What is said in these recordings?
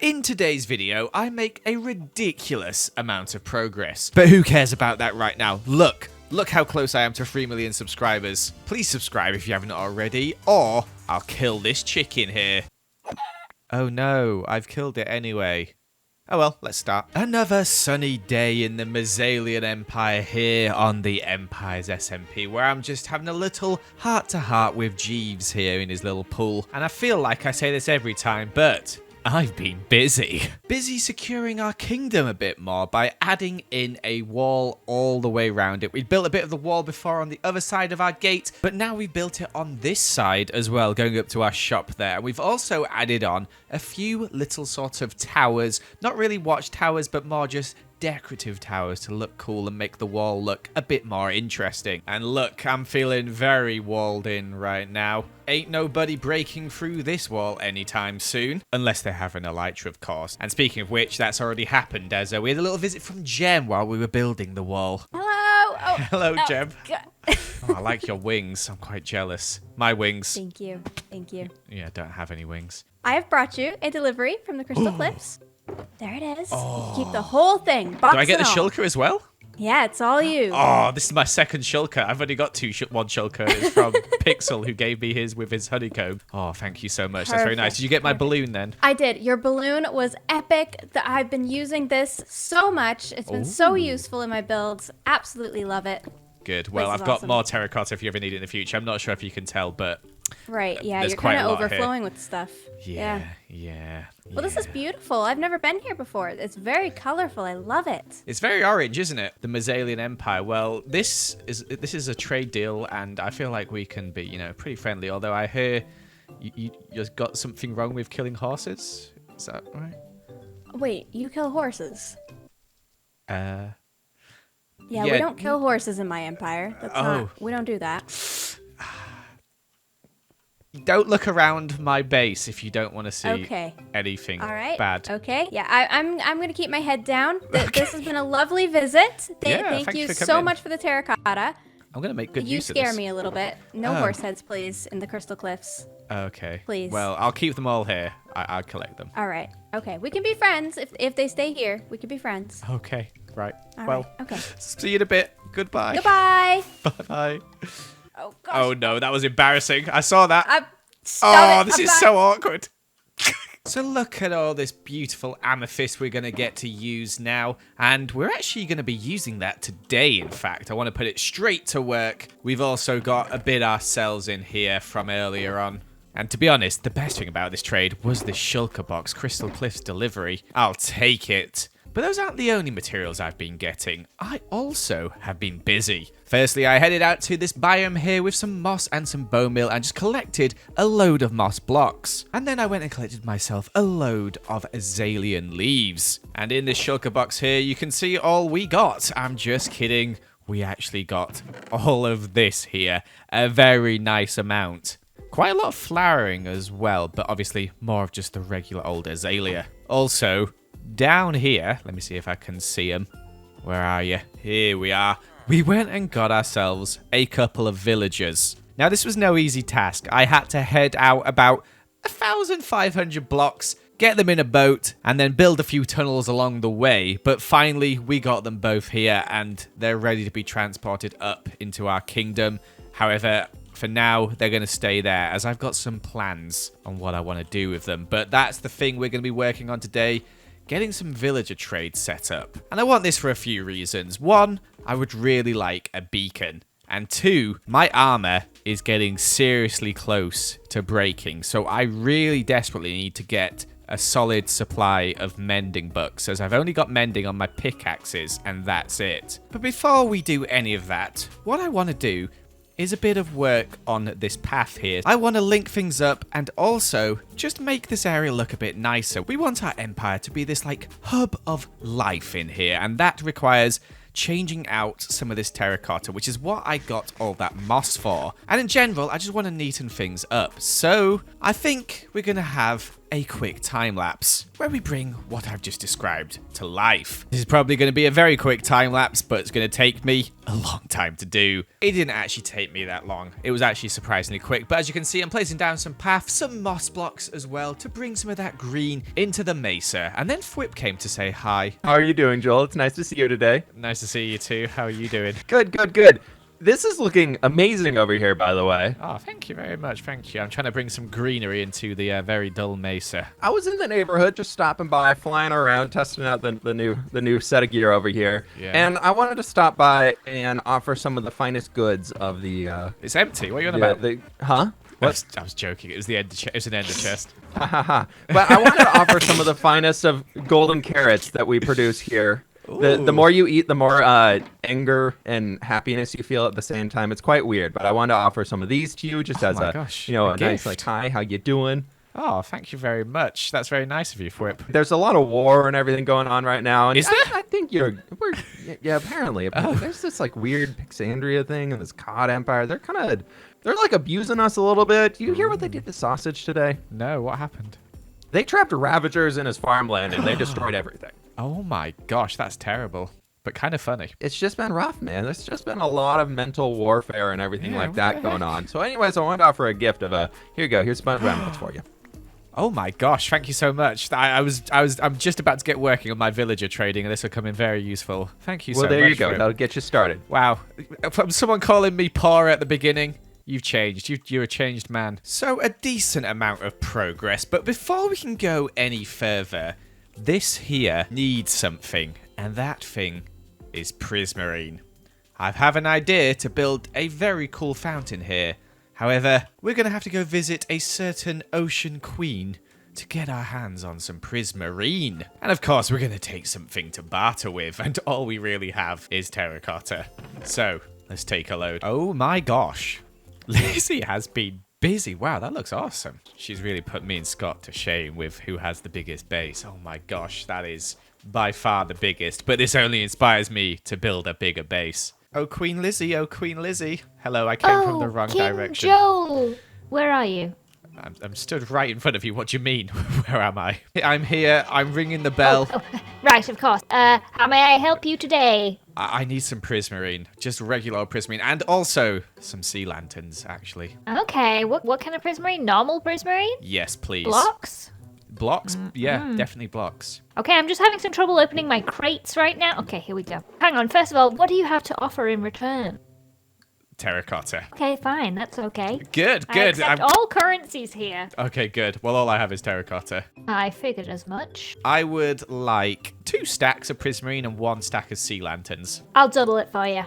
In today's video, I make a ridiculous amount of progress. But who cares about that right now? Look how close I am to 3 million subscribers. Please subscribe if you haven't already, or I'll kill this chicken here. Oh no, I've killed it anyway. Oh well, let's start. Another sunny day in the Mezalean Empire here on the Empire's SMP, where I'm just having a little heart-to-heart with Jeeves here in his little pool. And I feel like I say this every time, but I've been busy. Busy securing our kingdom a bit more by adding in a wall all the way around it. We built a bit of the wall before on the other side of our gate, but now we've built it on this side as well, going up to our shop there. We've also added on a few little sort of towers, not really watchtowers, but more just decorative towers to look cool and make the wall look a bit more interesting. And look, I'm feeling very walled in right now. Ain't nobody breaking through this wall anytime soon, unless they're having a elytra, of course. And speaking of which, that's already happened, as we had a little visit from Jem while we were building the wall. Hello. Oh, hello, no. Jem. Oh, I like your wings. I'm quite jealous. My wings. Thank you. Thank you. Yeah, I don't have any wings. I have brought you a delivery from the Crystal Cliffs. There it is. You keep the whole thing. Box Do I get the and all. shulker as well? Yeah, it's all you. Oh, this is my second shulker. I've only got one shulker. It's from Pixel, who gave me his with his honeycomb. Oh, thank you so much. That's very nice. Did you get my balloon then? I did. Your balloon was epic. I've been using this so much. It's been so useful in my builds. Absolutely love it. Good. Well, I've got more terracotta if you ever need it in the future. I'm not sure if you can tell, but right. Yeah, there's you're quite kind a of lot overflowing here. with stuff. Yeah. Well, this is beautiful. I've never been here before. It's very colorful. I love it. It's very orange, isn't it? The Mezalean Empire. Well, this is a trade deal, and I feel like we can be, pretty friendly. Although I hear you've got something wrong with killing horses. Is that right? Wait, you kill horses? Yeah, Yeah, we don't kill horses in my empire. That's not. We don't do that. Don't look around my base if you don't want to see anything bad. Okay. Yeah, I'm gonna keep my head down. This has been a lovely visit. Thank you so much for the terracotta. I'm gonna make good use of this. You scare me a little bit. No horse heads, please, in the Crystal Cliffs. Okay. Please. Well, I'll keep them all here. I'll collect them. All right. Okay. We can be friends if they stay here. We can be friends. Okay. Right. All well. right. Okay. See you in a bit. Goodbye. Goodbye. Bye. Oh gosh. Oh no, that was embarrassing. I saw that. This is so awkward. So look at all this beautiful amethyst we're going to get to use now. And we're actually going to be using that today, in fact. I want to put it straight to work. We've also got a bit ourselves in here from earlier on. And to be honest, the best thing about this trade was the shulker box Crystal Cliffs delivery. I'll take it. But those aren't the only materials I've been getting. I also have been busy. Firstly, I headed out to this biome here with some moss and some bone meal and just collected a load of moss blocks. And then I went and collected myself a load of azalean leaves. And in this shulker box here, you can see all we got. I'm just kidding. We actually got all of this here. A very nice amount. Quite a lot of flowering as well, but obviously more of just the regular old azalea. Also, down here, let me see if I can see them. Where are you? Here we are. We went and got ourselves a couple of villagers. Now, this was no easy task. I had to head out about 1,500 blocks, get them in a boat, and then build a few tunnels along the way. But finally, we got them both here, and they're ready to be transported up into our kingdom. However, for now, they're going to stay there, as I've got some plans on what I want to do with them. But that's the thing we're going to be working on today. Getting some villager trade set up. And I want this for a few reasons. One, I would really like a beacon. And two, my armor is getting seriously close to breaking. So I really desperately need to get a solid supply of mending books, as I've only got mending on my pickaxes, and that's it. But before we do any of that, what I want to do is a bit of work on this path here. I want to link things up and also just make this area look a bit nicer. We want our empire to be this hub of life in here, and that requires changing out some of this terracotta, which is what I got all that moss for. And in general, I just want to neaten things up. So I think we're going to have a quick time lapse where we bring what I've just described to life. This is probably going to be a very quick time lapse, but it's going to take me a long time to do. It didn't actually take me that long. It was actually surprisingly quick, but as you can see, I'm placing down some paths, some moss blocks as well to bring some of that green into the mesa. And then Fwip came to say hi. How are you doing, Joel? It's nice to see you today. Nice to see you too. How are you doing? Good, good, good. This is looking amazing over here, by the way. Oh, thank you very much. Thank you. I'm trying to bring some greenery into the very dull mesa. I was in the neighborhood just stopping by, flying around, testing out the new set of gear over here. Yeah. And I wanted to stop by and offer some of the finest goods of the... It's empty. What are you on about? Huh? What? I was joking. It was the end. It's an ender chest. Ha ha ha. But I wanted to offer some of the finest of golden carrots that we produce here. The more you eat, the more anger and happiness you feel at the same time. It's quite weird, but I wanted to offer some of these to you just as a nice gift. like, hi, how you doing? Oh, thank you very much. That's very nice of you, Fwip. There's a lot of war and everything going on right now. And Is there? I think apparently. There's this like weird Pixandria thing and this COD Empire. They're like abusing us a little bit. Do you hear what they did to Sausage today? No, what happened? They trapped Ravagers in his farmland and they destroyed everything. Oh my gosh, that's terrible. But kind of funny. It's just been rough, man. There's just been a lot of mental warfare and everything like that going on. So anyways, I wanted to offer a gift of here you go. Here's SpongeBob notes for you. Oh my gosh, thank you so much. I'm just about to get working on my villager trading, and this will come in very useful. Thank you so much. Well, there you go. That'll get you started. Wow. From someone calling me poor at the beginning, you've changed. You're a changed man. So a decent amount of progress, but before we can go any further, this here needs something, and that thing is Prismarine. I have an idea to build a very cool fountain here. However, we're going to have to go visit a certain ocean queen to get our hands on some Prismarine. And of course, we're going to take something to barter with, and all we really have is terracotta. So, let's take a load. Oh my gosh. Lizzie has been busy. Wow, that looks awesome. She's really put me and Scott to shame with who has the biggest base. Oh my gosh, that is by far the biggest, but this only inspires me to build a bigger base. Oh, Queen Lizzie, oh, Queen Lizzie. Hello, I came from the wrong direction. Joel, where are you? I'm stood right in front of you. What do you mean? Where am I? I'm here. I'm ringing the bell. Right, of course. How may I help you today? I need some Prismarine. Just regular Prismarine. And also some sea lanterns, actually. Okay, what kind of Prismarine? Normal Prismarine? Yes, please. Blocks? Blocks? Yeah, definitely blocks. Okay, I'm just having some trouble opening my crates right now. Okay, here we go. Hang on, first of all, what do you have to offer in return? Terracotta. Okay, fine, that's okay. Good. I accept all currencies here. Okay, good. Well, all I have is terracotta. I figured as much. I would like 2 stacks of Prismarine and 1 stack of sea lanterns. I'll double it for you.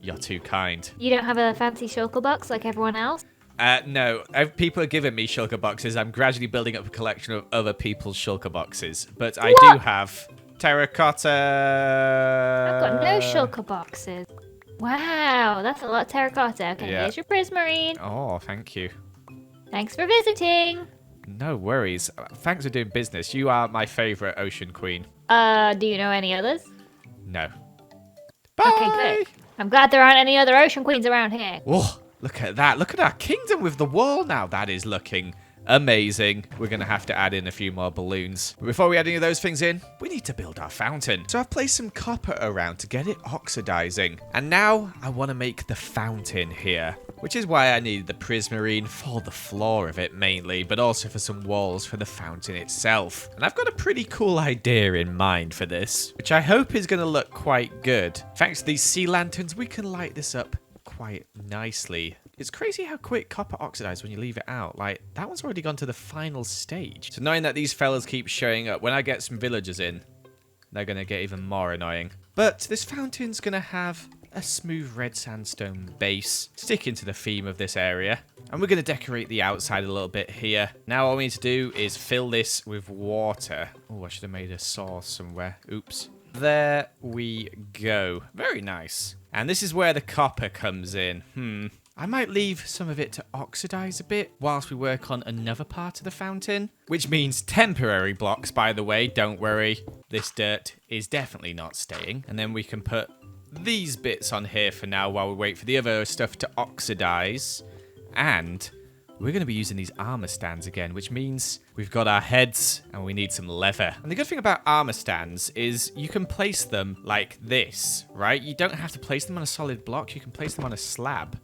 You're too kind. You don't have a fancy shulker box like everyone else? No. People are giving me shulker boxes. I'm gradually building up a collection of other people's shulker boxes. But I do have terracotta. I've got no shulker boxes. Wow, that's a lot of terracotta. Okay, here's your Prismarine. Oh, thank you. Thanks for visiting. No worries. Thanks for doing business. You are my favorite ocean queen. Do you know any others? No. Bye! Okay, good. I'm glad there aren't any other ocean queens around here. Whoa, look at that. Look at our kingdom with the wall now. That is looking amazing. We're going to have to add in a few more balloons. But before we add any of those things in, we need to build our fountain. So I've placed some copper around to get it oxidizing. And now I want to make the fountain here, which is why I needed the Prismarine for the floor of it mainly, but also for some walls for the fountain itself. And I've got a pretty cool idea in mind for this, which I hope is going to look quite good. Thanks to these sea lanterns, we can light this up quite nicely. It's crazy how quick copper oxidizes when you leave it out. Like, that one's already gone to the final stage. So knowing that these fellas keep showing up, when I get some villagers in, they're going to get even more annoying. But this fountain's going to have a smooth red sandstone base, sticking to the theme of this area. And we're going to decorate the outside a little bit here. Now all we need to do is fill this with water. Oh, I should have made a source somewhere. Oops. There we go. Very nice. And this is where the copper comes in. I might leave some of it to oxidize a bit whilst we work on another part of the fountain, which means temporary blocks, by the way. Don't worry. This dirt is definitely not staying. And then we can put these bits on here for now while we wait for the other stuff to oxidize. And we're going to be using these armor stands again, which means we've got our heads and we need some leather. And the good thing about armor stands is you can place them like this, right? You don't have to place them on a solid block. You can place them on a slab.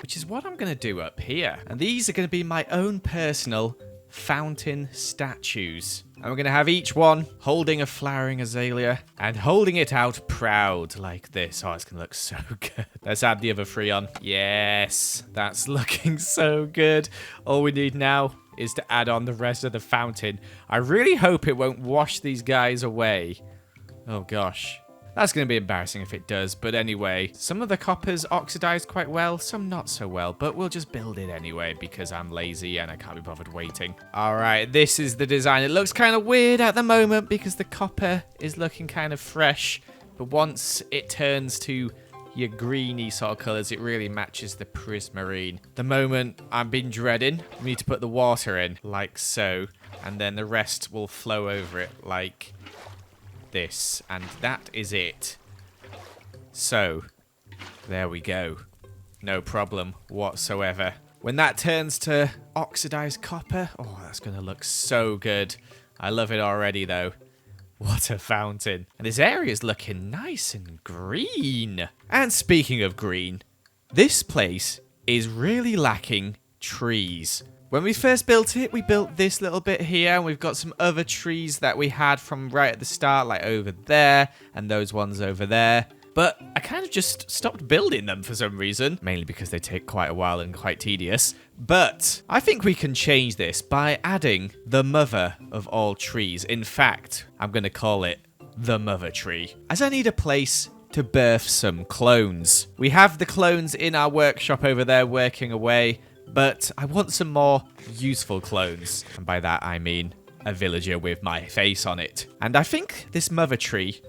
Which is what I'm going to do up here. And these are going to be my own personal fountain statues. And we're going to have each one holding a flowering azalea and holding it out proud like this. Oh, it's going to look so good. Let's add the other 3 on. Yes, that's looking so good. All we need now is to add on the rest of the fountain. I really hope it won't wash these guys away. Oh, gosh. That's going to be embarrassing if it does, but anyway, some of the copper's oxidized quite well, some not so well, but we'll just build it anyway because I'm lazy and I can't be bothered waiting. All right, this is the design. It looks kind of weird at the moment because the copper is looking kind of fresh, but once it turns to your greeny sort of colors, it really matches the Prismarine. The moment I've been dreading, we need to put the water in, like so, and then the rest will flow over it like this, and that is it. So there we go, no problem whatsoever. When that turns to oxidized copper, oh, that's gonna look so good. I love it already though. What a fountain. And this area is looking nice and green. And speaking of green, this place is really lacking trees. When we first built it, we built this little bit here, and we've got some other trees that we had from right at the start, like over there, and those ones over there. But I kind of just stopped building them for some reason, mainly because they take quite a while and quite tedious. But I think we can change this by adding the mother of all trees. In fact, I'm going to call it the mother tree, as I need a place to birth some clones. We have the clones in our workshop over there working away, but I want some more useful clones. And by that, I mean a villager with my face on it. And I think this mother tree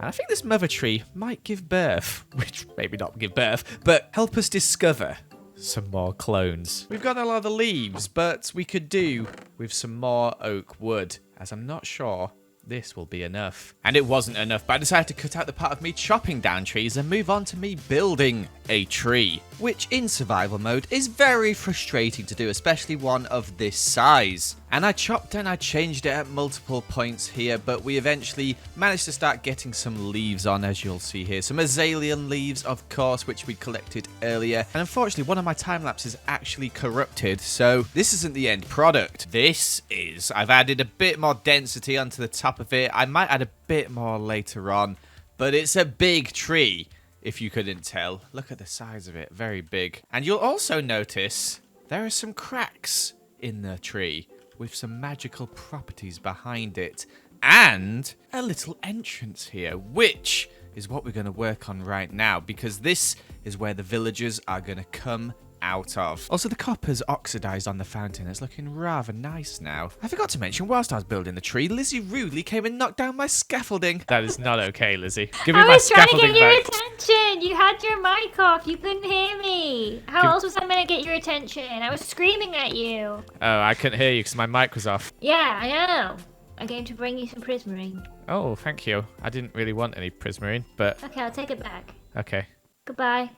might give birth, which maybe not give birth, but help us discover some more clones. We've got a lot of leaves, but we could do with some more oak wood, as I'm not sure this will be enough. And it wasn't enough, but I decided to cut out the part of me chopping down trees and move on to me building a tree, which in survival mode is very frustrating to do, especially one of this size. And I chopped and I changed it at multiple points here, but we eventually managed to start getting some leaves on, as you'll see here. Some Mezalean leaves, of course, which we collected earlier. And unfortunately, one of my time lapses actually corrupted, so this isn't the end product. This is. I've added a bit more density onto the top of it. I might add a bit more later on, but it's a big tree, if you couldn't tell. Look at the size of it, very big. And you'll also notice there are some cracks in the tree, with some magical properties behind it, and a little entrance here, which is what we're going to work on right now, because this is where the villagers are going to come out of. Also, the copper's oxidized on the fountain. It's looking rather nice now. I forgot to mention, whilst I was building the tree, Lizzie rudely came and knocked down my scaffolding. That is not okay, Lizzie. Give me my scaffolding back. I was trying to get your attention. You had your mic off. You couldn't hear me. How else was I meant to get your attention? I was screaming at you. Oh, I couldn't hear you because my mic was off. Yeah, I know. I came to bring you some Prismarine. Oh, thank you. I didn't really want any Prismarine, but... Okay, I'll take it back. Okay. Goodbye.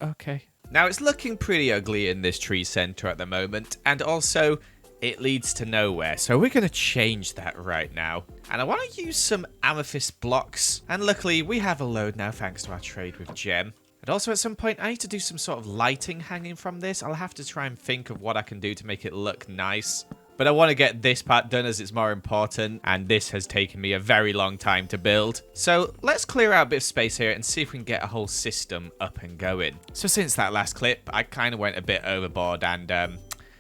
Okay. Now, it's looking pretty ugly in this tree center at the moment, and also it leads to nowhere, so we're going to change that right now. And I want to use some amethyst blocks, and luckily we have a load now thanks to our trade with Gem. And also at some point I need to do some sort of lighting hanging from this. I'll have to try and think of what I can do to make it look nice. But I want to get this part done as it's more important, and this has taken me a very long time to build. So let's clear out a bit of space here and see if we can get a whole system up and going. So since that last clip, I kind of went a bit overboard and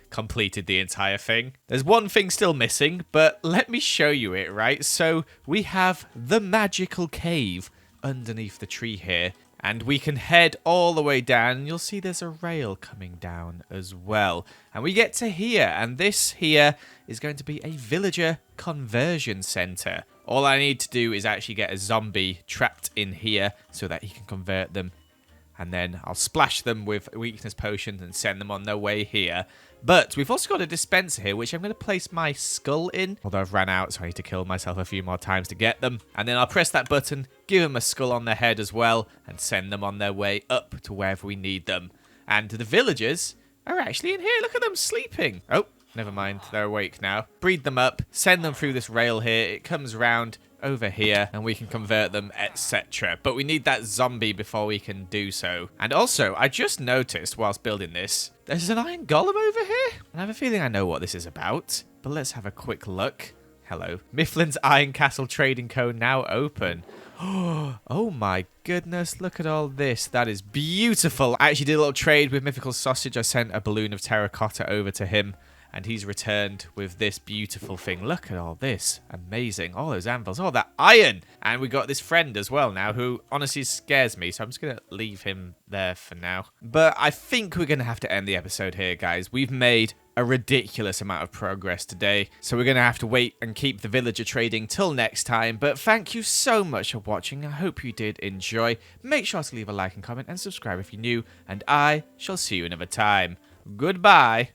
completed the entire thing. There's one thing still missing, but let me show you it, right? So we have the magical cave underneath the tree here. And we can head all the way down, and you'll see there's a rail coming down as well. And we get to here, and this here is going to be a villager conversion center. All I need to do is actually get a zombie trapped in here so that he can convert them. And then I'll splash them with weakness potions and send them on their way here. But we've also got a dispenser here, which I'm going to place my skull in. Although I've ran out, so I need to kill myself a few more times to get them. And then I'll press that button, give them a skull on their head as well, and send them on their way up to wherever we need them. And the villagers are actually in here. Look at them sleeping. Oh, never mind. They're awake now. Breed them up. Send them through this rail here. It comes round over here and we can convert them, etc. But we need that zombie before we can do so. And also, I just noticed whilst building this, there's an iron golem over here. And I have a feeling I know what this is about. But let's have a quick look. Hello. Mifflin's Iron Castle Trading Co. now open. Oh my goodness, look at all this. That is beautiful. I actually did a little trade with Mythical Sausage. I sent a balloon of terracotta over to him, and he's returned with this beautiful thing. Look at all this. Amazing. All those anvils, all that iron. And we got this friend as well now who honestly scares me, so I'm just going to leave him there for now. But I think we're going to have to end the episode here, guys. We've made a ridiculous amount of progress today, so we're going to have to wait and keep the villager trading till next time. But thank you so much for watching. I hope you did enjoy. Make sure to leave a like and comment and subscribe if you're new, and I shall see you another time. Goodbye.